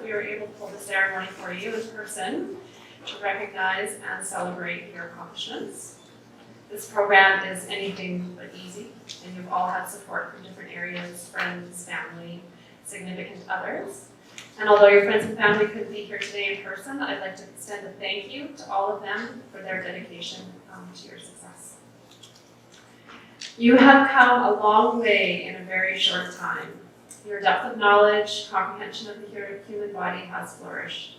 we were able to hold the ceremony for you in person to recognize and celebrate your accomplishments. This program is anything but easy, and you've all had support from different areas, friends, family, significant others. And although your friends and family couldn't be here today in person, I'd like to extend a thank you to all of them for their dedication to your success. You have come a long way in a very short time. Your depth of knowledge, comprehension of the human body has flourished.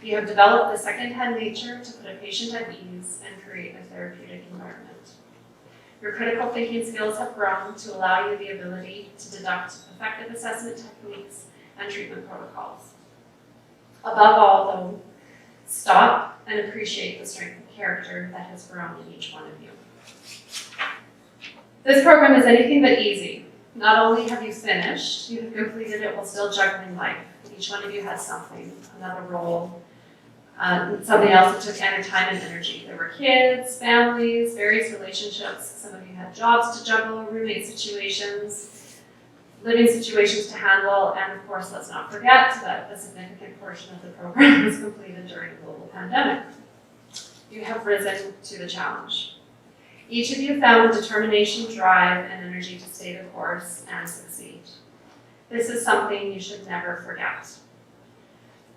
You have developed the second-hand nature to put a patient at ease and create a therapeutic environment. Your critical thinking skills have grown to allow you the ability to deduct effective assessment techniques and treatment protocols. Above all, though, stop and appreciate the strength of character that has grown in each one of you. This program is anything but easy. Not only have you finished, you have completed it while still juggling life. Each one of you has something, another role, something else that took time and energy. There were kids, families, various relationships. Some of you had jobs to juggle, roommate situations, living situations to handle, and of course, let's not forget that a significant portion of the program was completed during the global pandemic. You have risen to the challenge. Each of you found the determination, drive, and energy to stay the course and succeed. This is something you should never forget.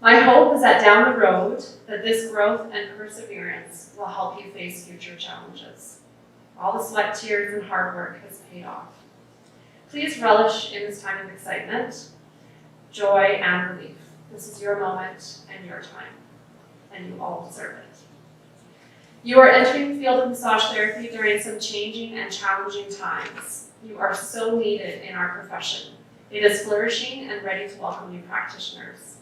My hope is that down the road, that this growth and perseverance will help you face future challenges. All the sweat, tears, and hard work has paid off. Please relish in this time of excitement, joy, and relief. This is your moment and your time, and you all deserve it. You are entering the field of massage therapy during some changing and challenging times. You are so needed in our profession. It is flourishing and ready to welcome new practitioners.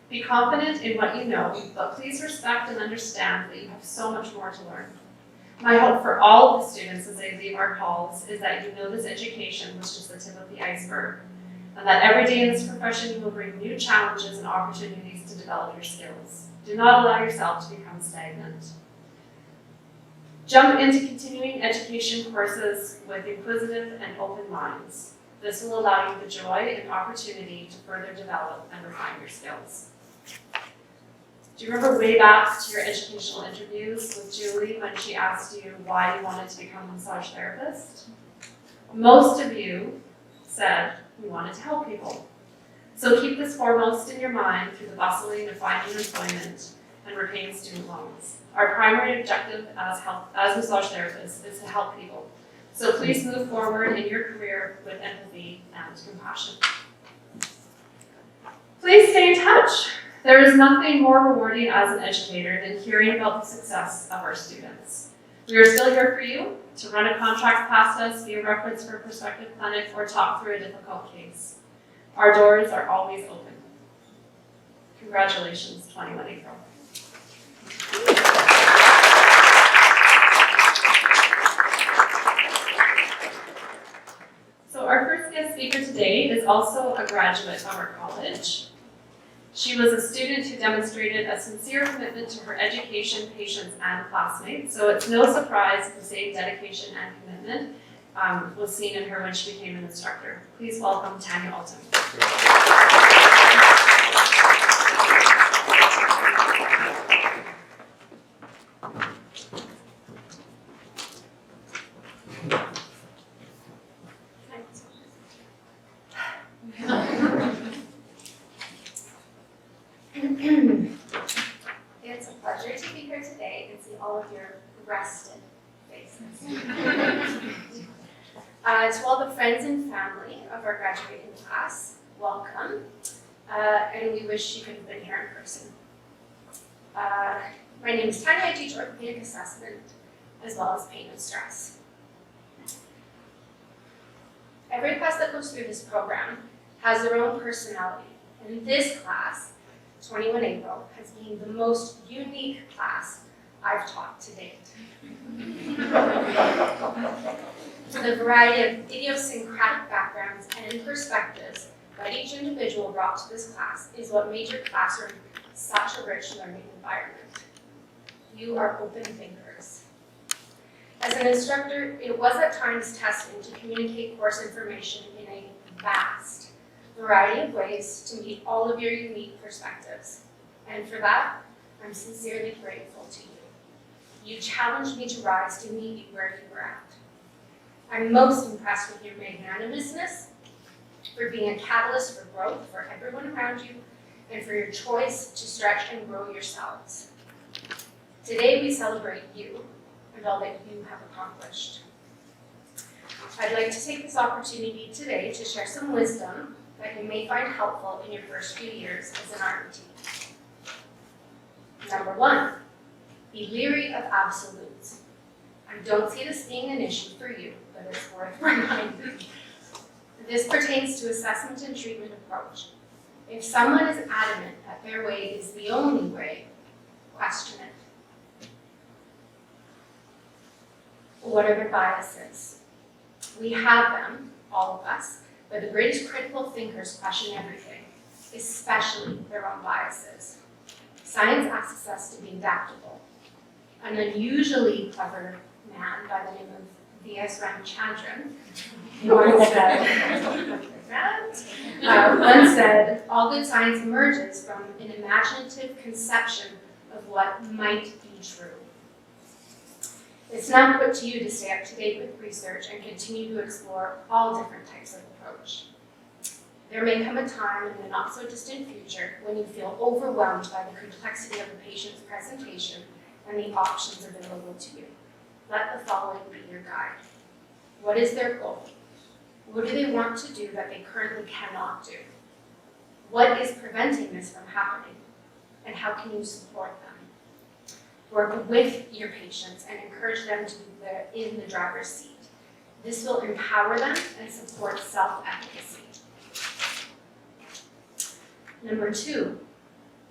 Be confident in what you know, but please respect and understand that you have so much more to learn. My hope for all of the students as they leave our halls is that you know this education was just the tip of the iceberg, and that every day in this profession you will bring new challenges and opportunities to develop your skills. Do not allow yourself to become stagnant. Jump into continuing education courses with inquisitive and open minds. This will allow you the joy and opportunity to further develop and refine your skills. Do you remember way back to your educational interviews with Julie when she asked you why you wanted to become a massage therapist? Most of you said you wanted to help people. So keep this foremost in your mind through the bustling of finding employment and repaying student loans. Our primary objective as massage therapists is to help people. So please move forward in your career with empathy and compassion. Please stay in touch. There is nothing more rewarding as an educator than hearing about the success of our students. We are still here for you to run a contract past us, be a reference for a prospective clinic, or talk through a difficult case. Our doors are always open. Congratulations, 21 April. So our first guest speaker today is also a graduate of our college. She was a student who demonstrated a sincere commitment to her education, patients, and classmates. So it's no surprise the same dedication and commitment was seen in her when she became an instructor. Please welcome Tanya Alton. It's a pleasure to be here today and see all of your rested faces. To all the friends and family of our graduating class, welcome, and we wish you could have been here in person. My name is Tanya. I teach orthopedic assessment as well as pain and stress. Every class that goes through this program has their own personality, and this class, 21 April, has been the most unique class I've taught to date. The variety of idiosyncratic backgrounds and perspectives that each individual brought to this class is what made your classroom such a rich learning environment. You are open thinkers. As an instructor, it was at times testing to communicate course information in a vast variety of ways to meet all of your unique perspectives. And for that, I'm sincerely grateful to you. You challenged me to rise to meet you where you were at. I'm most impressed with your magnanimousness, for being a catalyst for growth for everyone around you, and for your choice to stretch and grow yourselves. Today we celebrate you and all that you have accomplished. I'd like to take this opportunity today to share some wisdom that you may find helpful in your first few years as an RMT. Number one, be leery of absolutes. I don't see this being an issue for you, but it's worth reminding. This pertains to assessment and treatment approach. If someone is adamant that their way is the only way, question it. What are their biases? We have them, all of us, but the greatest critical thinkers question everything, especially their own biases. Science asks us to be adaptable. An unusually clever man by the name of V.S. Ramachandran once said, all good science emerges from an imaginative conception of what might be true. It's now put to you to stay up to date with research and continue to explore all different types of approach. There may come a time in the not so distant future when you feel overwhelmed by the complexity of the patient's presentation and the options available to you. Let the following be your guide. What is their goal? What do they want to do that they currently cannot do? What is preventing this from happening? And how can you support them? Work with your patients and encourage them to be in the driver's seat. This will empower them and support self-efficacy. Number two,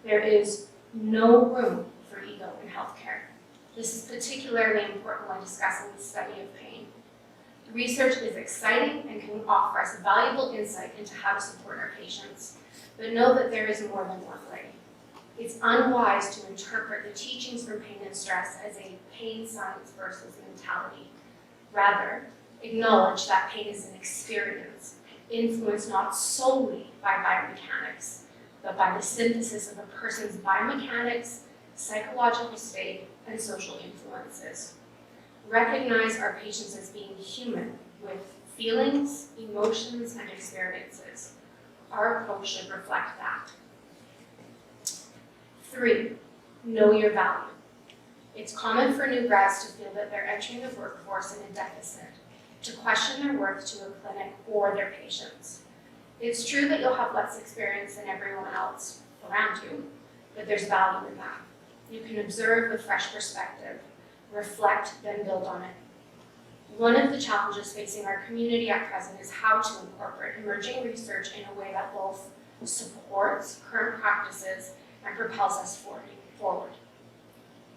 there is no room for ego in healthcare. This is particularly important when discussing the study of pain. Research is exciting and can offer us valuable insight into how to support our patients, but know that there is more than one way. It's unwise to interpret the teachings from pain and stress as a pain science versus mentality. Rather, acknowledge that pain is an experience, influenced not solely by biomechanics, but by the synthesis of a person's biomechanics, psychological state, and social influences. Recognize our patients as being human with feelings, emotions, and experiences. Our approach should reflect that. 3, know your value. It's common for new grads to feel that they're entering the workforce in a deficit, to question their worth to a clinic or their patients. It's true that you'll have less experience than everyone else around you, but there's value in that. You can observe with fresh perspective, reflect, then build on it. One of the challenges facing our community at present is how to incorporate emerging research in a way that both supports current practices and propels us forward.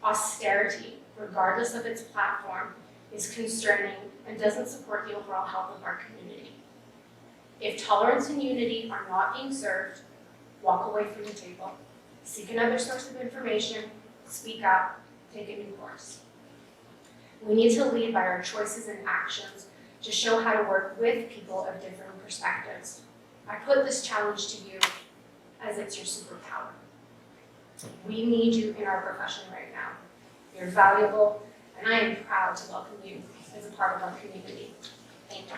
Austerity, regardless of its platform, is concerning and doesn't support the overall health of our community. If tolerance and unity are not being served, walk away from the table, seek another source of information, speak up, take a new course. We need to lead by our choices and actions to show how to work with people of different perspectives. I put this challenge to you as it's your superpower. We need you in our profession right now. You're valuable, and I am proud to welcome you as a part of our community. Thank you.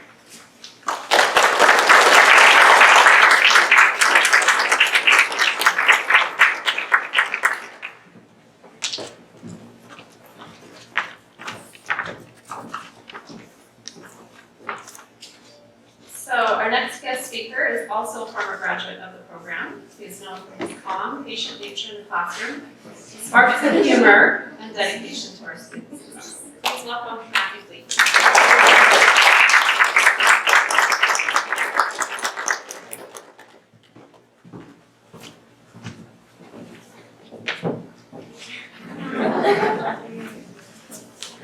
So our next guest speaker is also a former graduate of the program. He is known for his calm, patient nature in the classroom, spark sense of humor, and dedication to our students. Please welcome Matthew Fleet.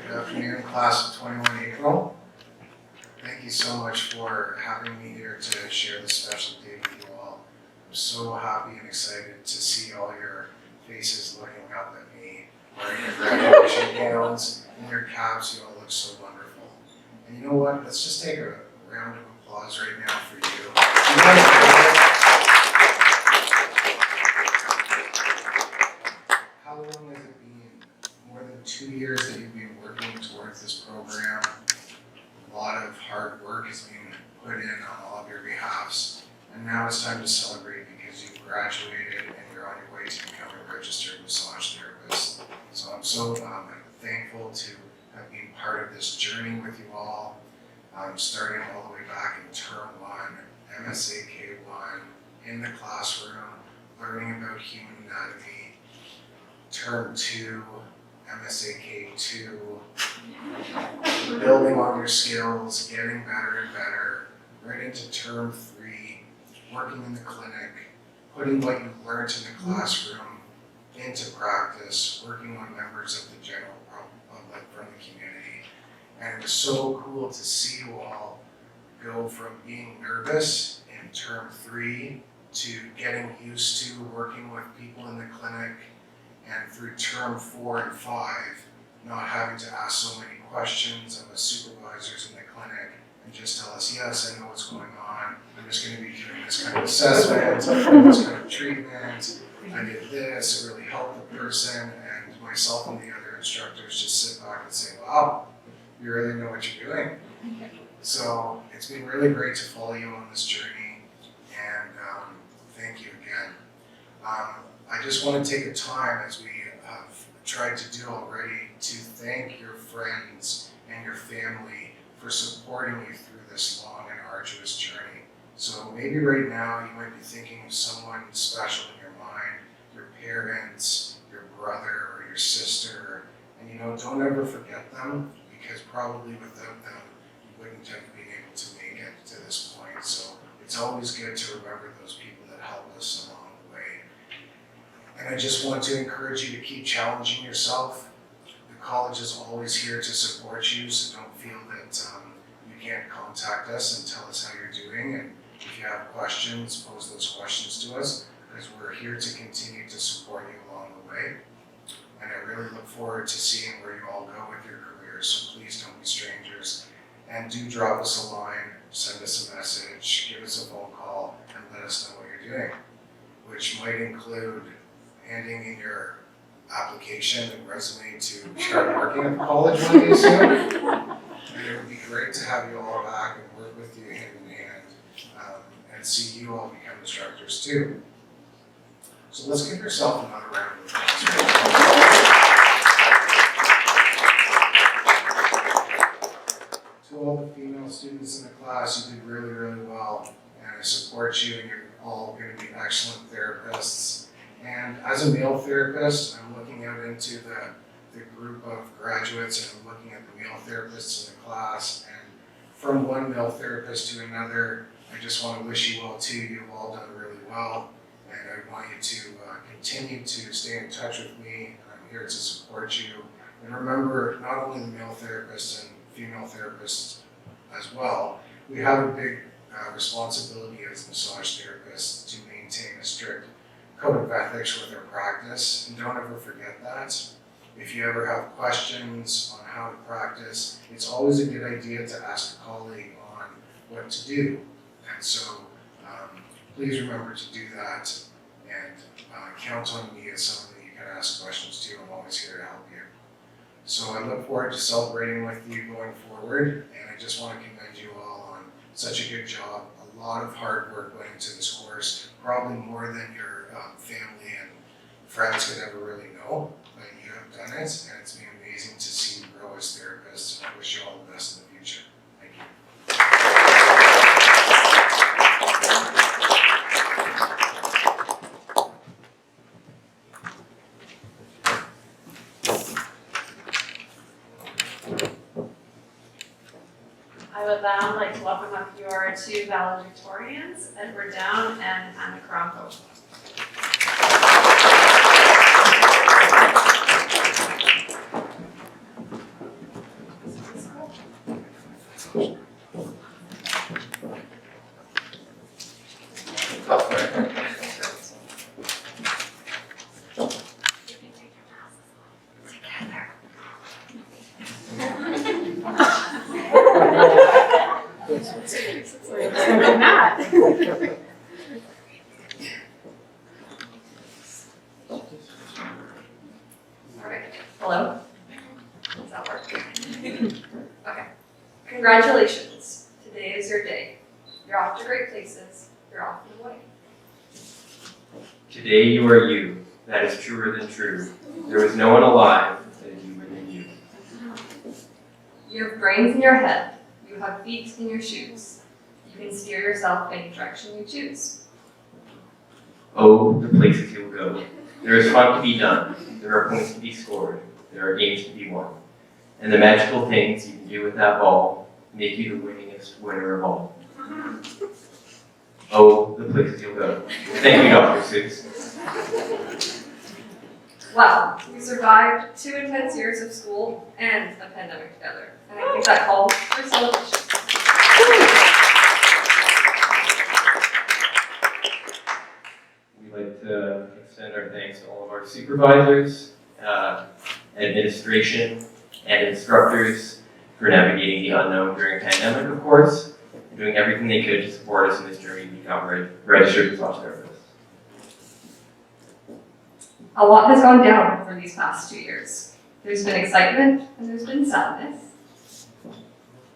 Good afternoon, class of 21 April. Thank you so much for having me here to share this special day with you all. I'm so happy and excited to see all your faces looking up at me, wearing your graduation gowns and your caps. You all look so wonderful. And you know what? Let's just take a round of applause right now for you. You guys did it. How long has it been? More than 2 years that you've been working towards this program. A lot of hard work has been put in on all of your behalfs, and now it's time to celebrate because you've graduated and you're on your way to become a registered massage therapist. So I'm so thankful to have been part of this journey with you all, starting all the way back in term 1, MSA K1, in the classroom, learning about human anatomy, term 2, MSA K2, building on your skills, getting better and better, right into term 3, working in the clinic, putting what you learned in the classroom into practice, working on members of the general public from the community. And it was so cool to see you all go from being nervous in term 3 to getting used to working with people in the clinic, and through term 4 and 5, not having to ask so many questions of the supervisors in the clinic and just tell us, yes, I know what's going on, I'm just going to be doing this kind of assessment, this kind of treatment, I did this, it really helped the person, and myself and the other instructors just sit back and say, wow, you really know what you're doing. So it's been really great to follow you on this journey, and thank you again. I just want to take a time, as we have tried to do already, to thank your friends and your family for supporting you through this long and arduous journey. So maybe right now you might be thinking of someone special in your mind, your parents, your brother or your sister, and don't ever forget them, because probably without them you wouldn't have been able to make it to this point. So it's always good to remember those people that helped us along the way. And I just want to encourage you to keep challenging yourself. The college is always here to support you, so don't feel that you can't contact us and tell us how you're doing. And if you have questions, pose those questions to us, because we're here to continue to support you along the way. And I really look forward to seeing where you all go with your careers, so please don't be strangers. And do drop us a line, send us a message, give us a phone call, and let us know what you're doing, which might include handing in your application and resume to start working at the college one day soon. And it would be great to have you all back and work with you hand in hand, and see you all become instructors too. So let's give yourself another round of applause. To all the female students in the class, you did really, really well, and I support you, and you're all going to be excellent therapists. And as a male therapist, I'm looking out into the group of graduates, and I'm looking at the male therapists in the class, and from one male therapist to another, I just want to wish you all too. You've all done really well, and I want you to continue to stay in touch with me. I'm here to support you. And remember, not only the male therapists and female therapists as well, we have a big responsibility as massage therapists to maintain a strict code of ethics with our practice, and don't ever forget that. If you ever have questions on how to practice, it's always a good idea to ask a colleague on what to do. And so please remember to do that, and count on me as someone that you can ask questions to. I'm always here to help you. So I look forward to celebrating with you going forward, and I just want to commend you all on such a good job. A lot of hard work went into this course, probably more than your family and friends could ever really know, but you have done it, and it's been amazing to see you grow as therapists, and I wish you all the best in the future. Thank you. I would now like to welcome up your two valedictorians, Edward Down and Anna Cronco. Okay. Congratulations. Today is your day. You're off to great places. You're off and away. Today you are you. That is truer than true. There was no one alive that is you within you. You have brains in your head. You have feet in your shoes. You can steer yourself any direction you choose. Oh, the places you'll go. There is fun to be done. There are points to be scored. There are games to be won. And the magical things you can do with that ball make you the winningest winner of all. Oh, the places you'll go. Thank you, Dr. Seuss. Wow, we survived 2 intense years of school and a pandemic together. And I think that calls for celebration. We'd like to extend our thanks to all of our supervisors, administration, and instructors for navigating the unknown during a pandemic, of course, and doing everything they could to support us in this journey to become registered massage therapists. A lot has gone down over these past 2 years. There's been excitement and there's been sadness.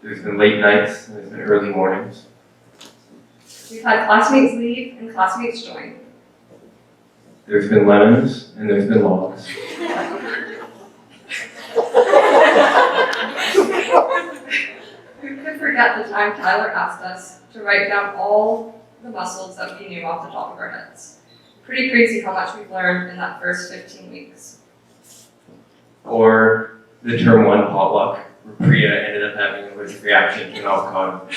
There's been late nights and there's been early mornings. We've had classmates leave and classmates join. There's been lemons and there's been logs. Who could forget the time Tyler asked us to write down all the muscles that we knew off the top of our heads? Pretty crazy how much we've learned in that first 15 weeks. Or the term 1 potluck, where Priya ended up having an allergic reaction to an avocado.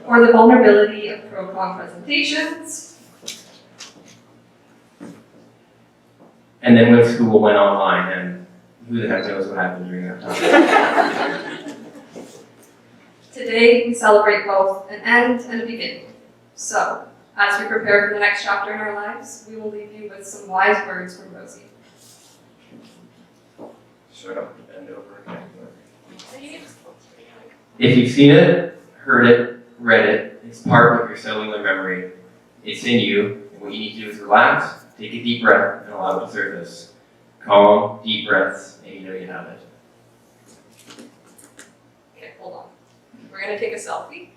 Or the vulnerability of pro-con presentations. And then when school went online, and who the heck knows what happened during that time. Today, we celebrate both an end and a beginning. So, as we prepare for the next chapter in our lives, we will leave you with some wise words from Rosie. Shut up and over again. If you've seen it, heard it, read it, it's part of your cellular memory. It's in you, and what you need to do is relax, take a deep breath, and allow it to surface. Calm, deep breaths, and you know you have it. Okay, hold on. We're gonna take a selfie.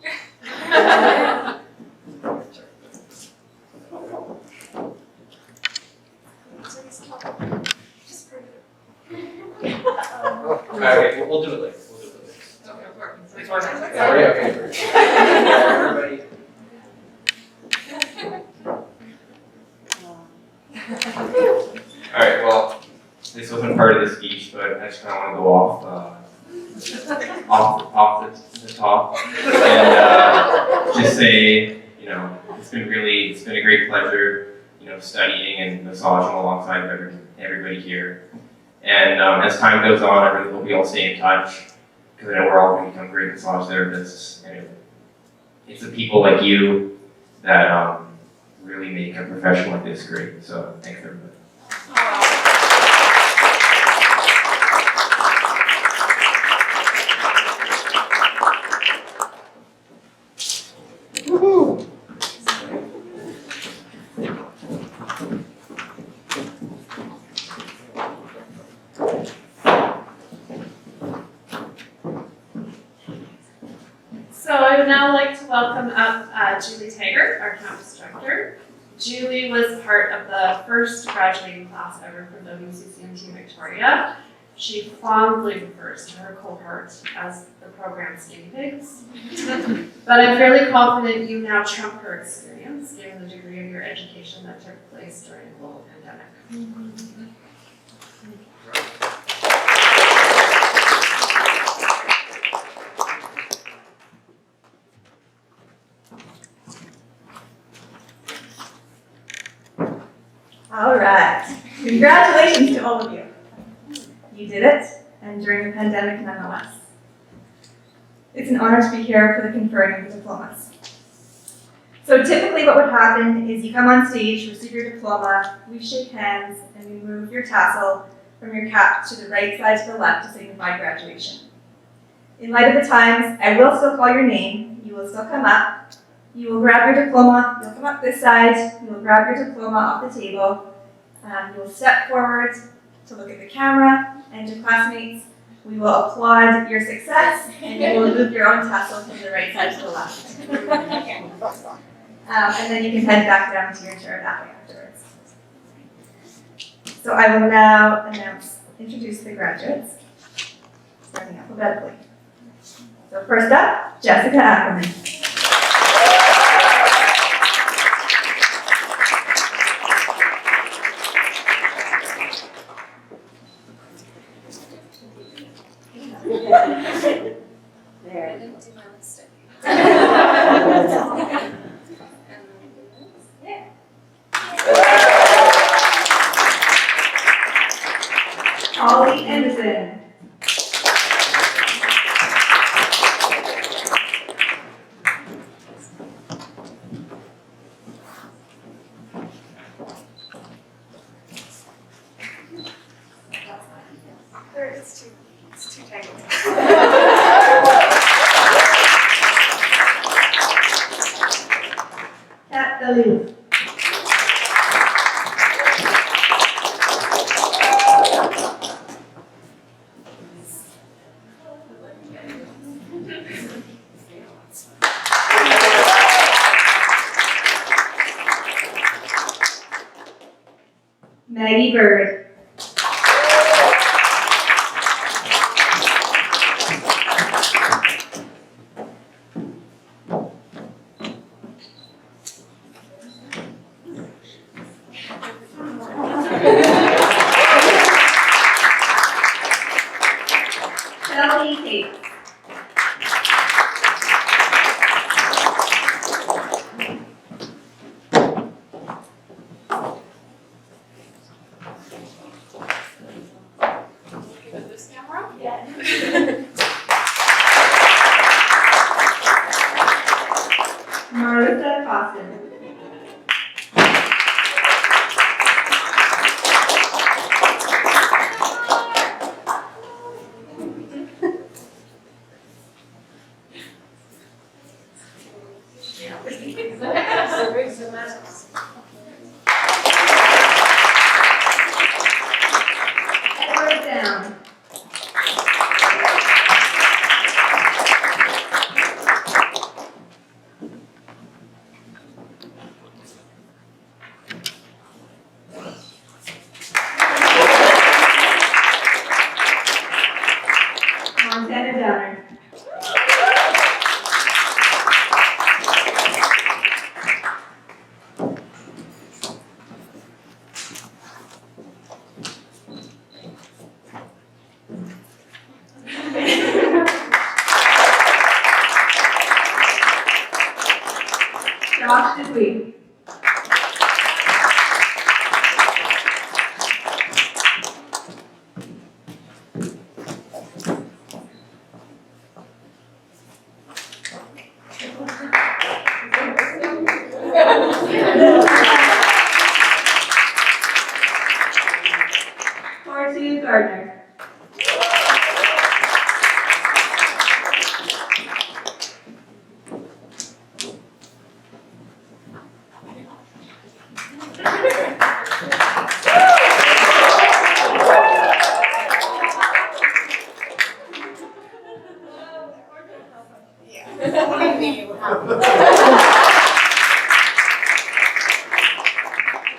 Okay, we'll do it later. We'll do it later. Okay, Everybody. Alright, well, this wasn't part of the speech, but I just kind of want to go off the top and just say, it's been a great pleasure, studying and massaging alongside everybody here. And as time goes on, I really hope we all stay in touch, because I know we're all going to become great massage therapists. And it's the people like you that really make a profession like this great. So thanks, everybody. So I would now like to welcome up Julie Taggart, our campus director. Julie was part of the first graduating class ever from WCCMT Victoria. She fondly refers to her cohort as the program's guinea pigs. But I'm fairly confident you now trump her experience, given the degree of your education that took place during a global pandemic. All right. Congratulations to all of you. You did it, and during a pandemic nonetheless. It's an honor to be here for the conferring of the diplomas. So typically what would happen is you come on stage, receive your diploma, we shake hands, and we move your tassel from your cap to the right side to the left to signify graduation. In light of the times, I will still call your name, you will still come up, you will grab your diploma, you'll come up this side, you will grab your diploma off the table, you will step forward to look at the camera, and your classmates, we will applaud your success, and you will move your own tassel from the right side to the left. And then you can head back down to your chair that way afterwards. So I will now introduce the graduates, starting alphabetically. So first up, Jessica Ackerman. I didn't do my lipstick. Ollie Anderson. It's too tangled. Kat Dalou. Maggie Bird. Chelsea Tate. This camera? Marissa Costin. Edward Down. Montana Downer. Josh Dupuy. Horsey Gardner.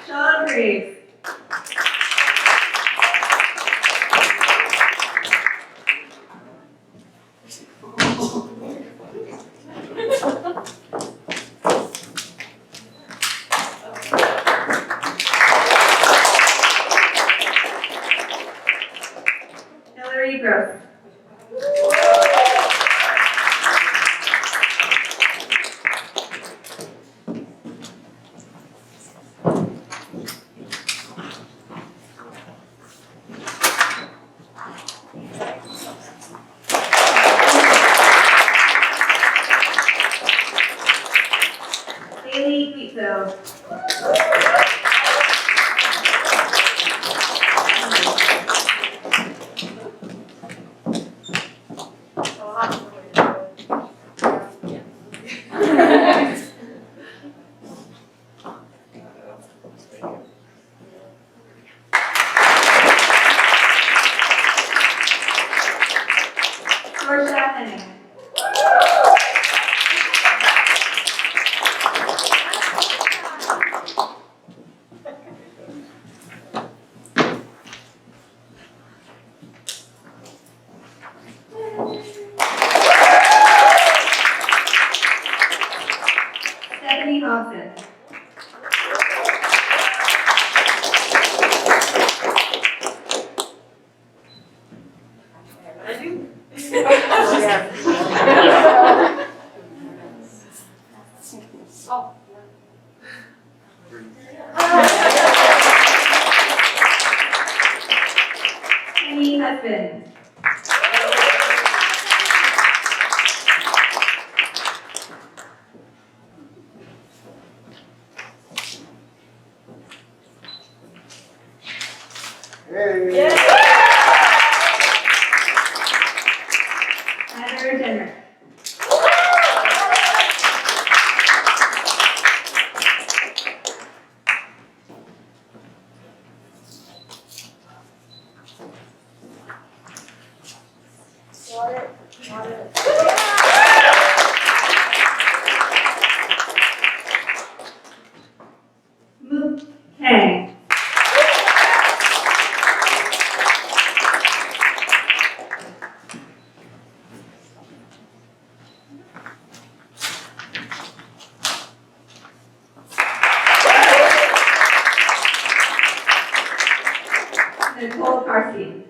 Sean Reeves. Hillary Gross. Haley Pizzo. Andy Husband. Hey. Heather Jenner. Mook Kang. Nicole Carsey.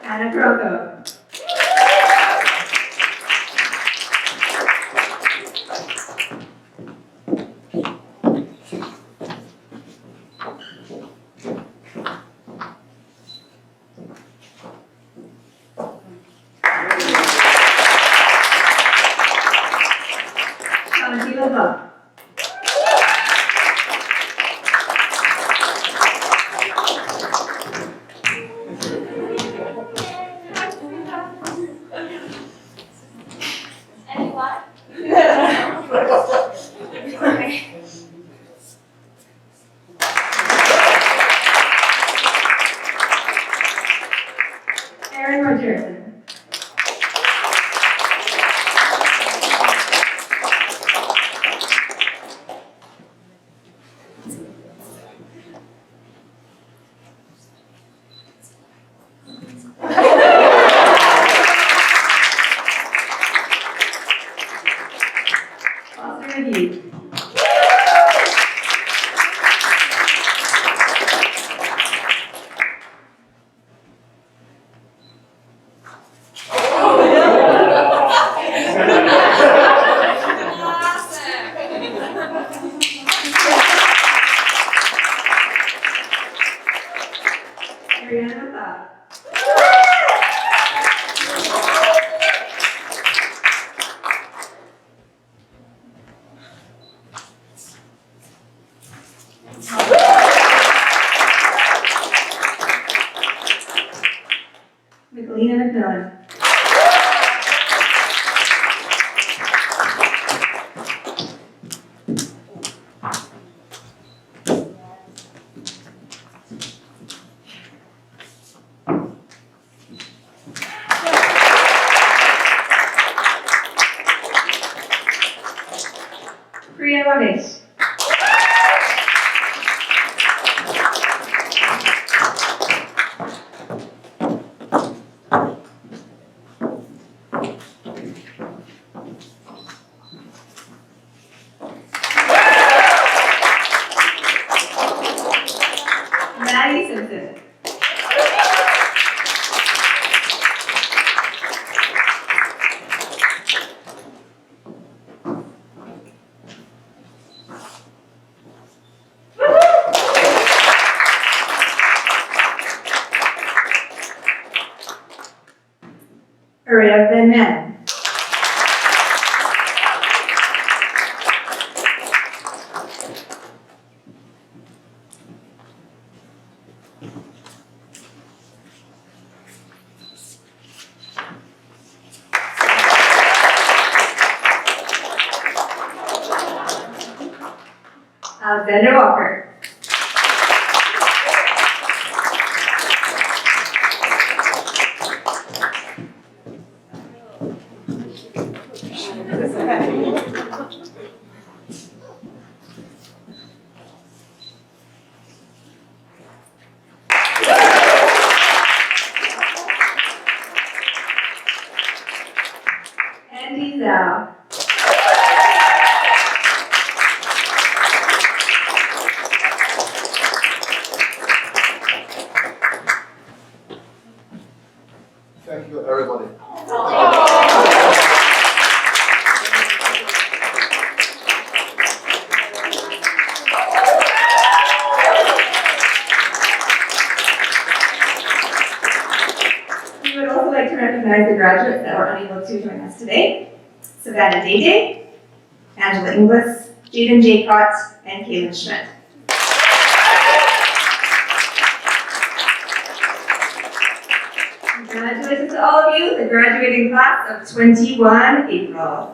Anna Croco. Shanti Lova. Any what? Aaron Rogerson. Foster Review. Ariana Thought. Michelina McMillan. Priya Ramesh. Maddie Simpson. Araya Van Man. Alexander Walker. Andy Zhao. recognize the graduates that were unable to join us today. Savannah Day, Angela Inglis, Jaden Jaycott, and Kaylin Schmidt. Congratulations to all of you, the graduating class of 21 April.